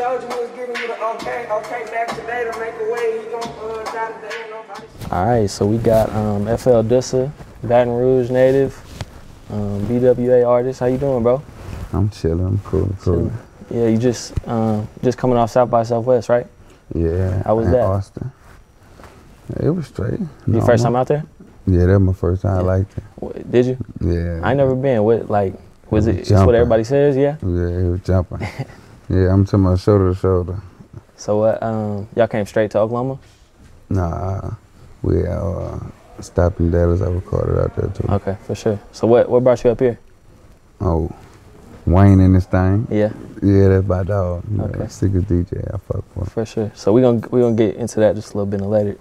told you we was giving you the okay back today to make a way. He gon' die today, nobody. All right, so we got FL Dusa, Baton Rouge native, BWA artist. How you doing, bro? I'm chilling. I'm cool. Cool. Yeah, you just coming off South by Southwest, right? Yeah. How was that? Austin. It was straight. Your first time out there? Yeah, that was my first time. I liked it. Did you? Yeah. I ain't never been. What was it? It's what everybody says, yeah? Yeah, it was jumping. Yeah, I'm talking about shoulder to shoulder. So what? Y'all came straight to Oklahoma? Nah, we stopped in Dallas. I recorded out there too. Okay, for sure. So what brought you up here? Oh, Wayne and this thing. Yeah. Yeah, that's my dog. You okay. Know, sickest DJ I fuck with. For sure. So we gonna get into that just a little bit later.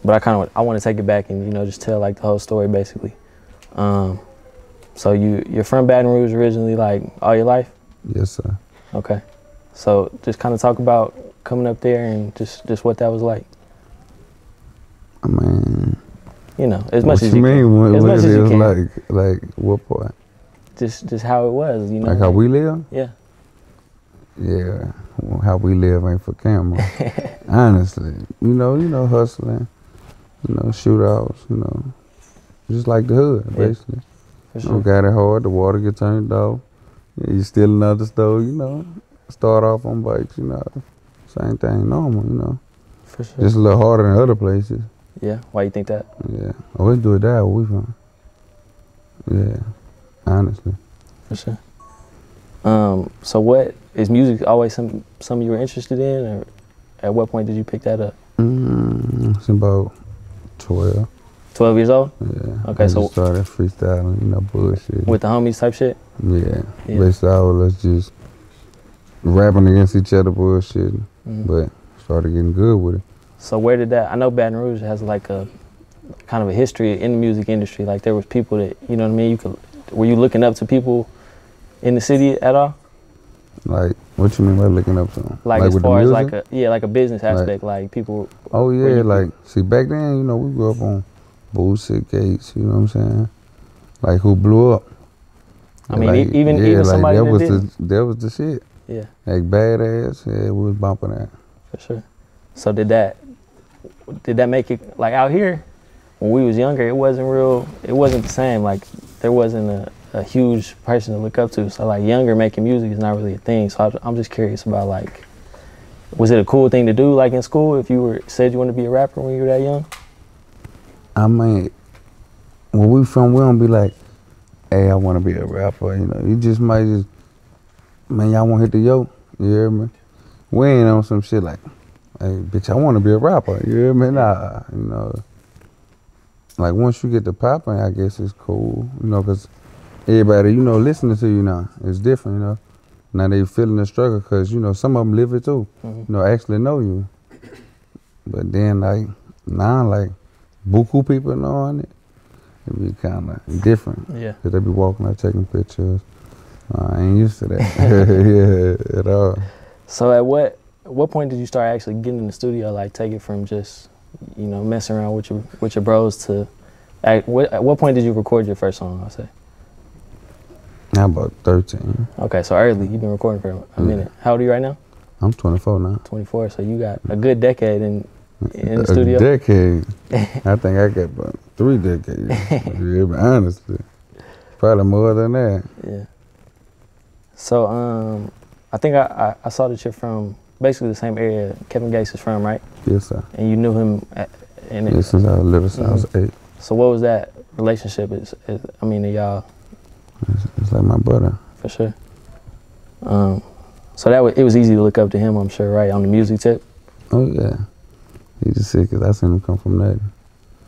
But I want to take it back and just tell like the whole story basically. So you're from Baton Rouge originally, like all your life? Yes, sir. Okay. So just kind of talk about coming up there and just what that was like. I mean, as much as you mean. What as much as you can. Like what part? Just how it was, Like how we live? Yeah. Yeah. Well, how we live ain't for camera. Honestly, hustling, shootouts, just like the hood, basically. For sure. Got it hard, the water get turned off. Yeah, you steal another stove, start off on bikes, same thing, normal, For sure. Just a little harder than other places. Yeah, why you think that? Yeah, always do it that where we from. Yeah, honestly. For sure. So what, is music always something you were interested in, or at what point did you pick that up? It's about 12. 12 years old? Yeah. Okay, I so just started freestyling, bullshit. With the homies type shit? Yeah. Basically, I was just rapping against each other, bullshit, but started getting good with it. So where did that? I know Baton Rouge has like a kind of a history in the music industry. Like there was people that were you looking up to people in the city at all? Like, what you mean by looking up to them? Like as far as like a business aspect, like people. Oh yeah, like see back then, we grew up on bullshit Gates, you know what I'm saying? Like who blew up. I mean, like, even somebody that didn't. That was the shit. Yeah. Like badass, yeah, we was bumping that. For sure. So did that make it, like out here, when we was younger, it wasn't the same. Like there wasn't a huge person to look up to. So like younger making music is not really a thing. So I'm just curious about like, was it a cool thing to do like in school if you said you wanted to be a rapper when you were that young? I mean, where we from, we don't be like, hey, I want to be a rapper, You just might man, y'all want to hit the yoke, you hear me? We ain't on some shit like, hey, bitch, I want to be a rapper, you hear me? Nah, Like once you get the popping, I guess it's cool, because everybody, listening to you now, it's different, Now they feeling the struggle because, some of them live it too, actually know you. But then like, now like, buku people knowing it, it be kind of different. Yeah. Cause they be walking out taking pictures. I ain't used to that. Yeah, at all. So at what point did you start actually getting in the studio? Like take it from just messing around with your bros to at what point did you record your first song? I'll say. I'm about 13. Okay, so early. You've been recording for a minute. How old are you right now? I'm 24 now. 24. So you got a good decade in the studio. A decade. I think I got about 3 decades. Honestly, probably more than that. Yeah. So I think I saw that you're from basically the same area Kevin Gates is from, right? Yes, sir. And you knew him since I was little, since I was 8. So what was that relationship? Y'all. It's like my brother. For sure. So it was easy to look up to him, I'm sure, right, on the music tip? Oh yeah. He just said because I seen him come from nothing.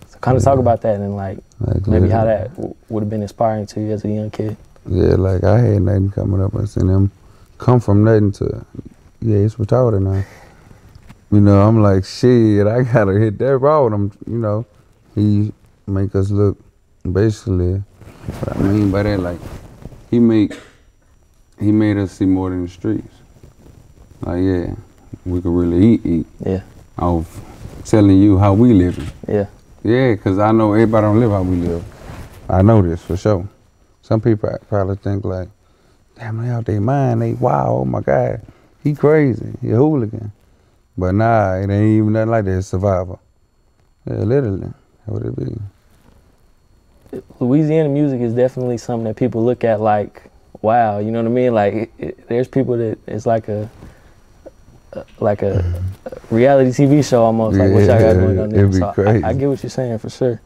So kind of talk about that and like maybe how that would have been inspiring to you as a young kid. Yeah, like I had nothing coming up. I seen him come from nothing to, it's retarded now. I'm like, shit, I gotta hit that road. He make us look, basically, what I mean by that, like, he made us see more than the streets. Like, yeah, we could really eat. Yeah. Off telling you how we living. Yeah. Yeah, because I know everybody don't live how we live. I know this for sure. Some people probably think like, damn, they out their mind, they wow, oh my God. he crazy, he a hooligan. But nah, it ain't even nothing like that. It's survival. Yeah, literally, that's what it be. Louisiana music is definitely something that people look at like, wow, you know what I mean? Like, there's people that it's like a reality TV show almost, like what y'all got going on there. It'd be So crazy. I get what you're saying for sure.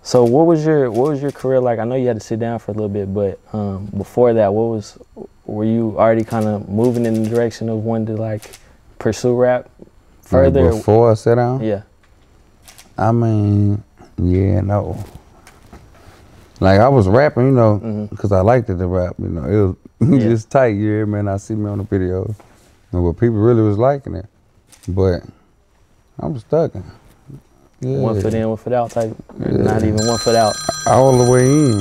So what was your career like? I know you had to sit down for a little bit, but before that, were you already kind of moving in the direction of wanting to like pursue rap further? Like before I sat down? Yeah. I mean, yeah, no. Like I was rapping, you know, because I liked it to rap, you know. It was just tight, you hear me? And I see me on the videos. And what people really was liking it. But I was stuck. Yeah. 1 foot in, 1 foot out type. Not even 1 foot out. All the way in.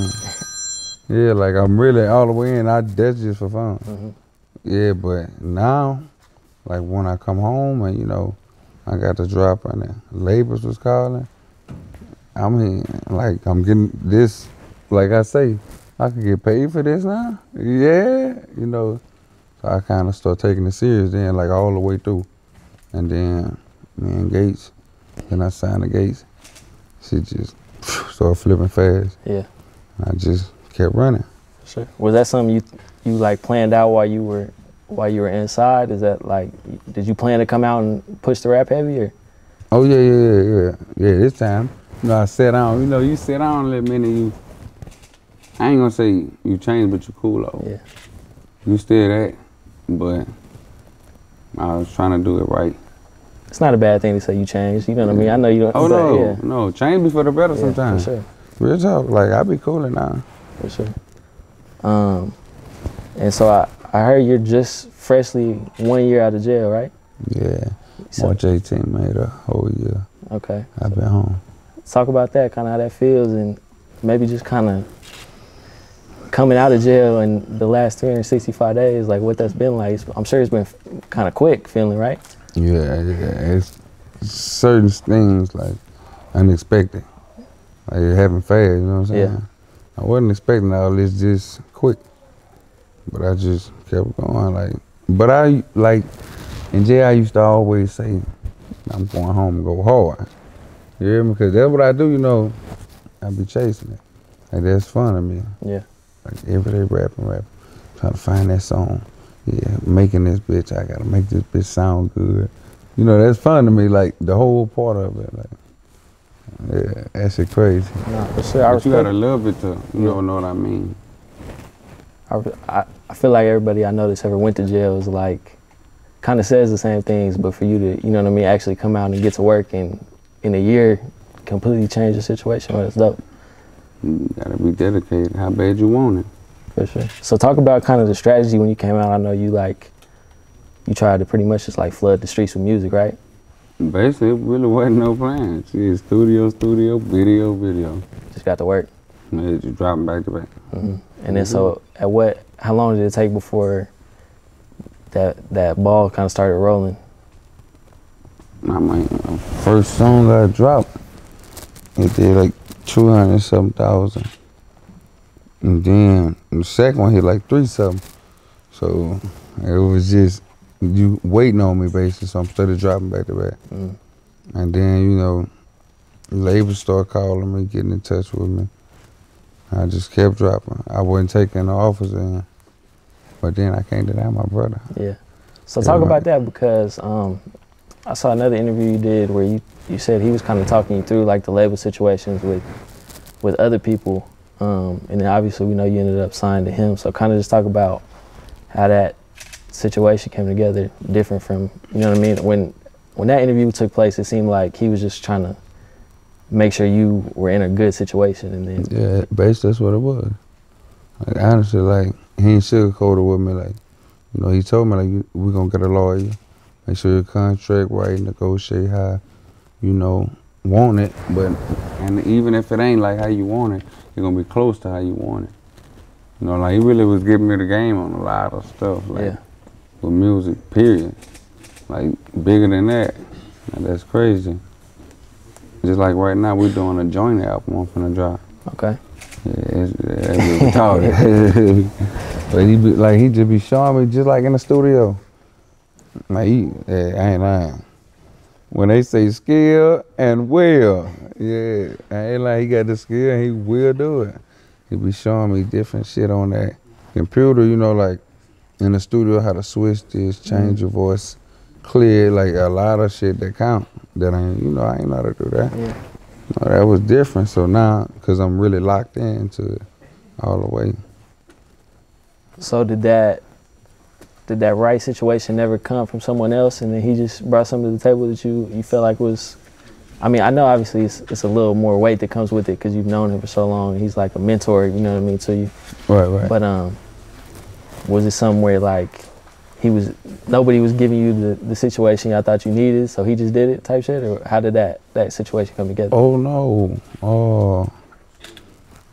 Yeah, like I'm really all the way in. That's just for fun. Yeah, but now, like when I come home and, you know, I got the drop and the labels was calling, I mean, like I'm getting this, like I say, I could get paid for this now. Yeah, you know. So I kind of start taking it serious then, like all the way through. And then me and Gates, then I signed the Gates. She just started flipping fast. Yeah. I just kept running. Sure. Was that something you like planned out while you were inside? Is that like, did you plan to come out and push the rap heavy or? Oh yeah. This time, you know, I sat down. You know, you sit down a little minute. You, I ain't gonna say you changed, but you cool off. Yeah. You still that, but I was trying to do it right. It's not a bad thing to say you changed. You know what I mean? I know you don't. Oh no, no, change be for the better sometimes. For sure. Real talk, like I be cooling now. For sure. And so I heard you're just freshly 1 year out of jail, right? Yeah. So, March 18 made a whole year. Okay. I've been home. Talk about that, kind of how that feels, and maybe just kind of coming out of jail in the last 365 days, like what that's been like. I'm sure it's been kind of quick feeling, right? Yeah. It's certain things like unexpected. Like it happened fast, you know what I'm saying? Yeah. I wasn't expecting all this just quick, but I just kept going. Like, but I like in jail I used to always say, I'm going home and go hard. You hear me? Because that's what I do, you know. I be chasing it. Like that's fun to me. Yeah. Like everyday rapping, trying to find that song. Yeah, making this bitch. I gotta make this bitch sound good. You know, that's fun to me. Like the whole part of it. Like, yeah, that shit crazy. No, for sure. But you gotta love it to, you know what I mean. I feel like everybody I know that's ever went to jail is like, kind of says the same things, but for you to, you know what I mean, actually come out and get to work and in a year completely change the situation, well, it's dope. You gotta be dedicated, how bad you want it. For sure. So talk about kind of the strategy when you came out. I know you tried to pretty much just like flood the streets with music, right? Basically, it really wasn't no plan. It's studio, video. Just got to work. And just dropping back to back. And then so how long did it take before that ball kind of started rolling? I mean, first song I dropped, it did like 200-something,000. And then the second one hit like 3-something. So it was just you waiting on me basically, so I'm started dropping back to back. And then, you know, labels started calling me, getting in touch with me. I just kept dropping. I wasn't taking the offers in, but then I can't deny my brother. Yeah. So talk about that, because I saw another interview you did where you said he was kind of talking you through like the label situations with other people, and then obviously we know you ended up signed to him. So kind of just talk about how that situation came together, different from, you know what I mean? When that interview took place, it seemed like he was just trying to make sure you were in a good situation, and then yeah, basically that's what it was. Like honestly, like he ain't sugarcoated with me. Like, you know, he told me like we gonna get a lawyer, make sure your contract right, negotiate how, you know, want it. But and even if it ain't like how you want it, it's gonna be close to how you want it. You know, like he really was giving me the game on a lot of stuff, like with music, period. Like bigger than that. Now, that's crazy. Just like right now, we're doing a joint album I'm finna drop. Okay. Yeah, that's what we talking. But he just be showing me just like in the studio. Like I ain't lying. When they say skill and will, yeah, I ain't like he got the skill and he will do it. He be showing me different shit on that computer, you know, like in the studio how to switch this, change your voice, clear, like a lot of shit that count. That I ain't know how to do that. Yeah. No, that was different. So now, cause I'm really locked into it all the way. So did that right situation never come from someone else, and then he just brought something to the table that you felt like was, I mean, I know obviously it's a little more weight that comes with it because you've known him for so long, and he's like a mentor, you know what I mean, to you. Right. But was it somewhere like nobody was giving you the situation y'all thought you needed, so he just did it type shit, or how did that situation come together? Oh no,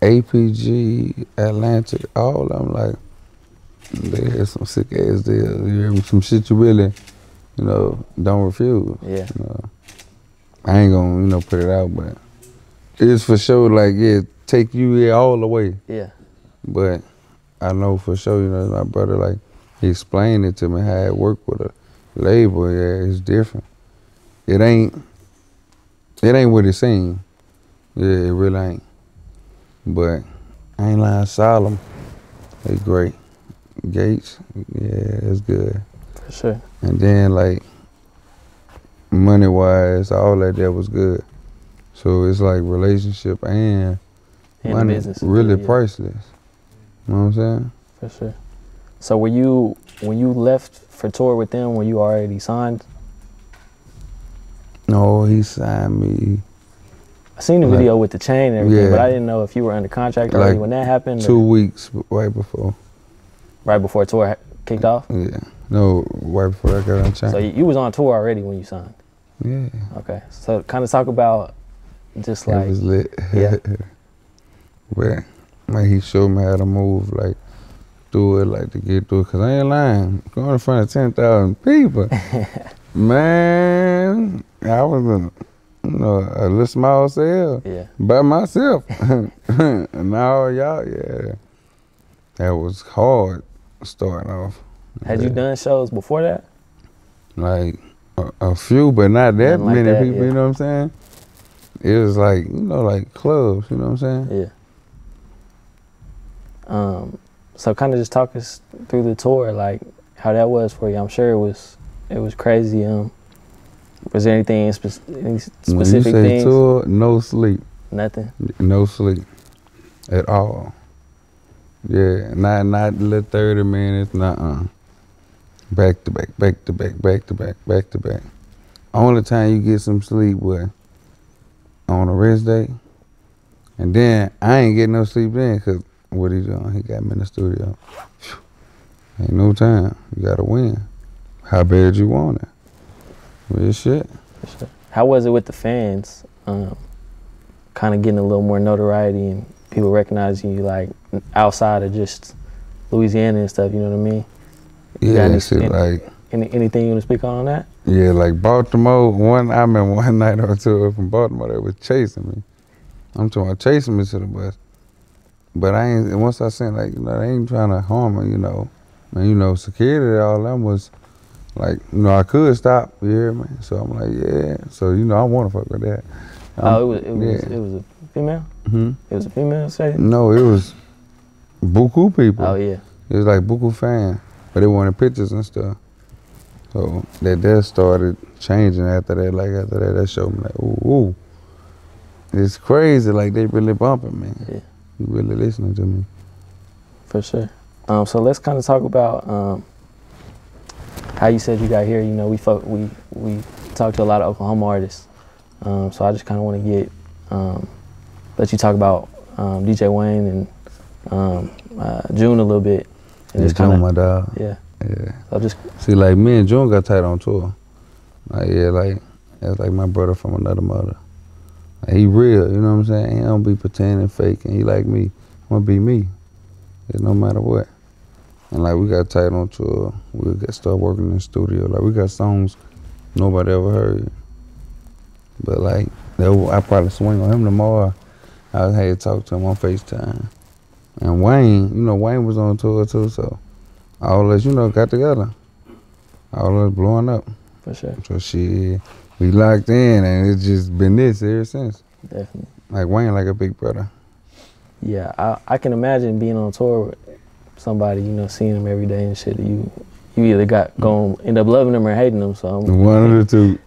APG, Atlantic, all of them, like, they had some sick ass deals. You hear me? Some shit you really, don't refuse. Yeah. I ain't gonna, put it out, but it's for sure like, yeah, take you here all the way. Yeah. But I know for sure, my brother, like, he explained it to me how it worked with a label. Yeah, it's different. It ain't what it seems. Yeah, it really ain't. But I ain't lying, Solemn, they great. Gates, yeah, it's good. For sure. And then like money wise, all that was good. So it's like relationship and money, business really yeah. priceless. You know what I'm saying? For sure. So when you left for tour with them, were you already signed? No, he signed me. I seen the video with the chain and everything, yeah, but I didn't know if you were under contract already like when that happened. 2 weeks right before. Right before tour kicked off? Yeah. No, right before I got on chain. So you was on tour already when you signed? Yeah. Okay. So kind of talk about just like... It was lit. Yeah. But like he showed me how to move, like do it, like to get through it. Cause I ain't lying. Going in front of 10,000 people. Man, I was a little small cell. Yeah. By myself. And now y'all, yeah. That was hard starting off. Had you done shows before that? Like a few, but not that like many that, people, yeah. you know what I'm saying? It was like, like clubs, you know what I'm saying? Yeah. So kind of just talk us through the tour, like how that was for you. I'm sure it was crazy. Was there any specific when you say things? Tour, no sleep. Nothing? No sleep at all. Yeah, not little 30 minutes, back to back, back to back, back to back, back to back. Only time you get some sleep was on a rest day. And then I ain't getting no sleep then, cause what he doing? He got me in the studio. Ain't no time. You gotta win. How bad you want it? Real shit. For sure. How was it with the fans? Kind of getting a little more notoriety and people recognizing you like outside of just Louisiana and stuff, you know what I mean? Yeah, shit like... Anything you want to speak on that? Yeah, like Baltimore, I remember one night or two from Baltimore, they was chasing me. I'm talking about chasing me to the bus. But I ain't, once I seen like, they ain't trying to harm me, And security, all them was like, I could stop, you hear me? So I'm like, yeah. So, I want to fuck with that. It was a female? Mm-hmm. It was a female say? No, it was buku people. Oh, yeah. It was like buku fans, but they wanted pictures and stuff. So that started changing after that. Like after that showed me like, ooh. It's crazy, like they really bumping me. Yeah. You really listening to me. For sure. So let's kind of talk about how you said you got here. We talked to a lot of Oklahoma artists. So I just kind of want to get let you talk about DJ Wayne and June a little bit. And just June, my dog. Yeah. Yeah. So just see, like me and June got tight on tour. Like that's like my brother from another mother. Like, he real, you know what I'm saying? He don't be pretending fake, and he like me. I'm gonna be me. It's no matter what. And like we got tight on tour. We got start working in the studio. Like we got songs nobody ever heard. But like I probably swing on him tomorrow. I had to talk to him on FaceTime. And Wayne, you know, Wayne was on tour too, so all of us, you know, got together. All of us blowing up. For sure. So shit, we locked in, and it's just been this ever since. Definitely. Like Wayne, like a big brother. Yeah, I can imagine being on tour with somebody, you know, seeing them every day and shit. You either gonna end up loving them or hating them. So one of the two.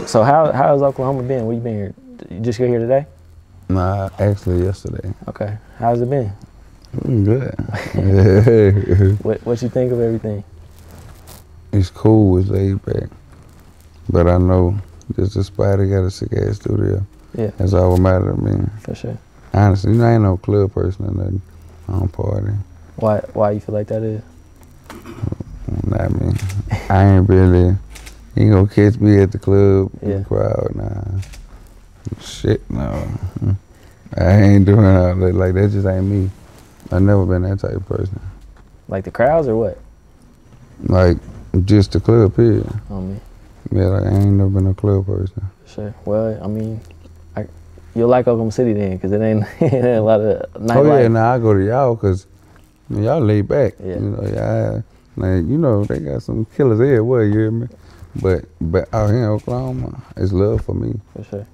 So how's Oklahoma been? Where you been here? You just got here today? Nah, actually yesterday. Okay. How's it been? Good. What you think of everything? It's cool. It's laid back. But I know just a spot that got a sick ass studio. Yeah. That's all what matters to me. For sure. Honestly, you know, I ain't no club person or nothing. I don't party. Why you feel like that is? Not me. I ain't really. You ain't gonna catch me at the club, Yeah. the crowd, nah. Shit, no. I ain't doing all that. Like, that just ain't me. I never been that type of person. Like the crowds or what? Like, just the club, period. Oh, man. Yeah, like, I ain't never been a club person. Sure. Well, I mean, you'll like Oklahoma City then, because it ain't a lot of nightlife. Oh, yeah, nah, I go to y'all, because y'all laid back. Yeah. You know, y'all, like, you know, they got some killers everywhere, you hear me? But out here in Oklahoma, it's love for me. For sure.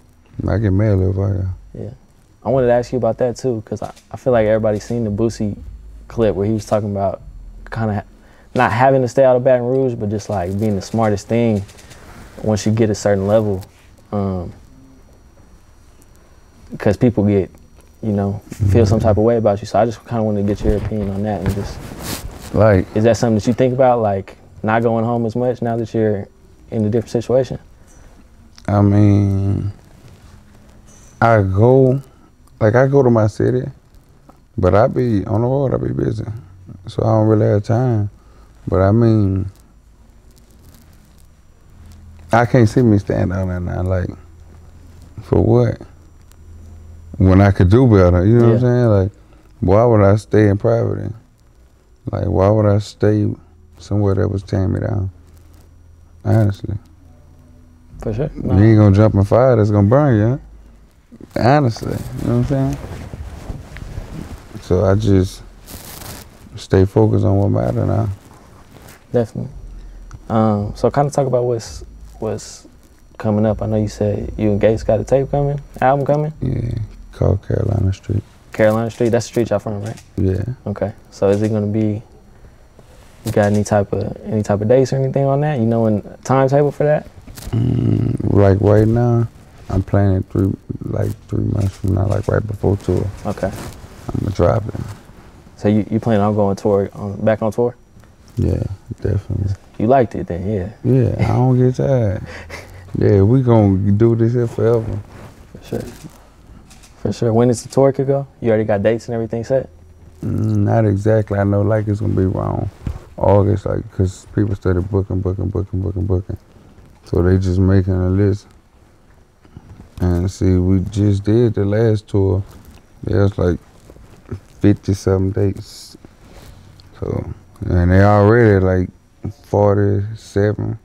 I get mad love out here. Yeah. I wanted to ask you about that too, because I feel like everybody's seen the Boosie clip where he was talking about kind of not having to stay out of Baton Rouge, but just like being the smartest thing once you get a certain level. Because people get, you know, feel some type of way about you. So I just kind of wanted to get your opinion on that and just, Like, is that something that you think about, like not going home as much now that you're in a different situation? I mean, I go to my city, but I be on the road, I be busy. So I don't really have time. But I mean, I can't see me stand out there now, like, for what? When I could do better, you know what I'm saying? Like, why would I stay in poverty? Like, why would I stay somewhere that was tearing me down? Honestly. For sure. You ain't gonna jump in fire that's gonna burn you, huh? Honestly, you know what I'm saying? So I just stay focused on what matters now. Definitely. So kind of talk about what's coming up. I know you said you and Gates got a tape coming, album coming? Yeah, called Carolina Street. Carolina Street, that's the street y'all from, right? Yeah. Okay. So is it gonna be, you got any type of dates or anything on that? You know, a timetable for that? Like right now, I'm planning 3 months from now, like right before tour. Okay. I'm gonna drop it. So you plan on going back on tour? Yeah, definitely. You liked it then, yeah. Yeah, I don't get tired. Yeah, we gonna do this here forever. For sure. For sure. When is the tour could go? You already got dates and everything set? Not exactly. I know like it's gonna be around August, like, cause people started booking. So they just making a list. And see, we just did the last tour. There's like 50-something dates. So, and they already like 47,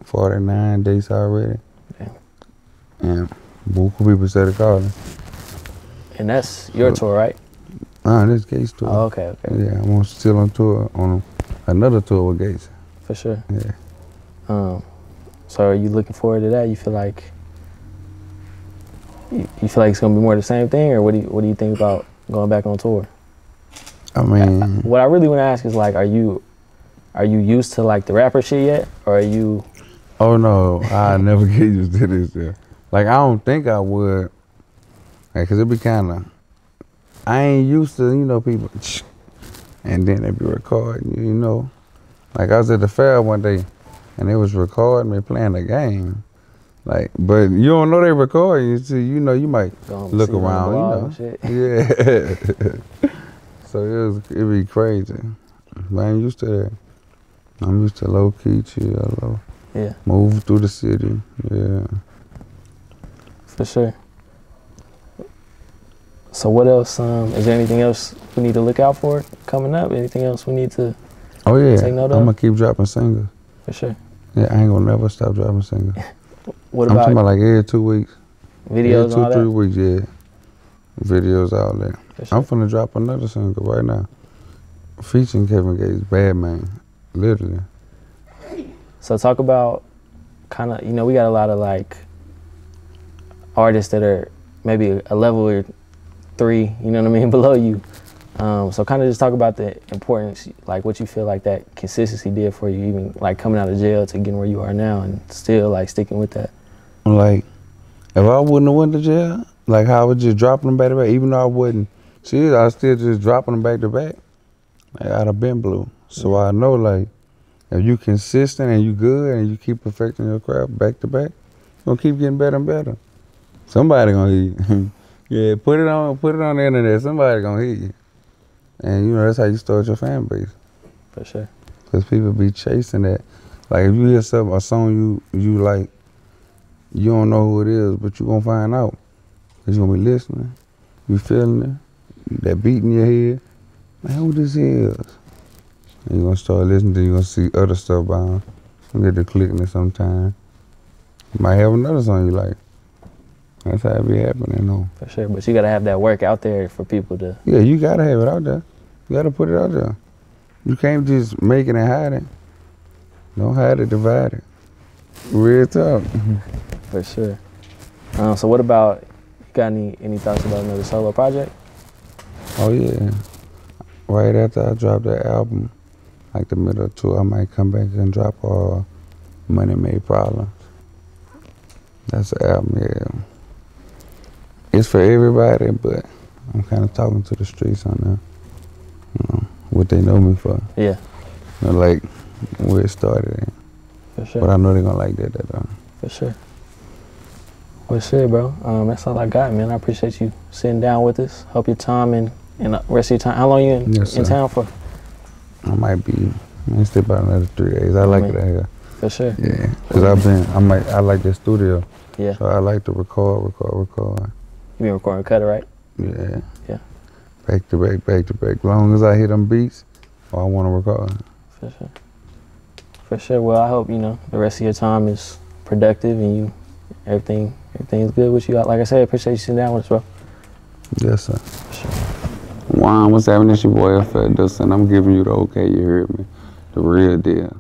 49 dates already. Damn. And both people started calling. And that's your tour, right? This Gates tour. Oh, okay. Yeah, I'm still on tour, on another tour with Gates. For sure. Yeah. So are you looking forward to that? You feel like it's gonna be more the same thing, or what do you think about going back on tour? I mean, what I really want to ask is, like, are you used to like the rapper shit yet, or are you? Oh no, I never get used to this. Yeah. Like, I don't think I would, like, cause it be kind of, I ain't used to, you know, people, and then they be recording, you know. Like, I was at the fair one day, and they was recording me playing the game. Like, but you don't know they recording you, so you know you might look around, you know. Shit. Yeah. So it'd be crazy. But I ain't used to that. I'm used to low key, chill, low. Yeah. Move through the city. Yeah. For sure. So what else? Is there anything else we need to look out for coming up? Anything else we need to? Oh yeah. Take note of? I'm gonna keep dropping singles. For sure. Yeah, I ain't gonna never stop dropping singles. What I'm talking about like every 2 weeks. videos every and all 2-3 that? weeks, yeah. videos, all that. Sure. I'm finna drop another single right now, featuring Kevin Gates, Bad Man, literally. So talk about kind of, you know, we got a lot of like artists that are maybe a level or 3, you know what I mean, below you. So kind of just talk about the importance, like what you feel like that consistency did for you, even like coming out of jail to getting where you are now and still like sticking with that. Like, if I wouldn't have went to jail, like how I was just dropping them back to back, even though I wasn't serious, I was still just dropping them back to back. Like, I'd have been blue. So I know, like, if you consistent and you good and you keep perfecting your craft back to back, you're gonna keep getting better and better. Somebody gonna hear you. Yeah, put it on the internet, somebody gonna hear you. And you know, that's how you start your fan base. For sure. Because people be chasing that. Like if you hear something, a song you like, you don't know who it is, but you gonna find out. Cause you gonna be listening, you feeling it, that beat in your head. Man, who this is? And you gonna start listening to, you gonna see other stuff by them. You get to clicking it sometime. You might have another song you like. That's how it be happening, though. For sure, but you gotta have that work out there for people to. Yeah, you gotta have it out there. You gotta put it out there. You can't just make it and hide it. Don't hide it, divide it. Real talk. For sure. So what about, you got any thoughts about another solo project? Oh yeah. Right after I drop that album, like the middle of the tour, I might come back and drop Money Made Problems. That's the album, yeah. It's for everybody, but I'm kind of talking to the streets on that. You know, what they know me for. Yeah. You know, like where it started in. For sure. But I know they're gonna like that. For sure. Well, shit, bro. That's all I got, man. I appreciate you sitting down with us. Hope your time and the rest of your time. How long you in town for? I might stay about another 3 days. I like it out here. For sure. Yeah, cause I like the studio. Yeah. So I like to record. You been recording Cutter, right? Yeah. Yeah. Back to back. As long as I hit them beats, I want to record. For sure. For sure. Well, I hope, you know, the rest of your time is productive and everything's good with you. Like I said, I appreciate you sitting down with us, bro. Yes, sir. For sure. Juan, what's happening? It's your boy FL Dusa, and I'm giving you the OakA, you heard me. The real deal.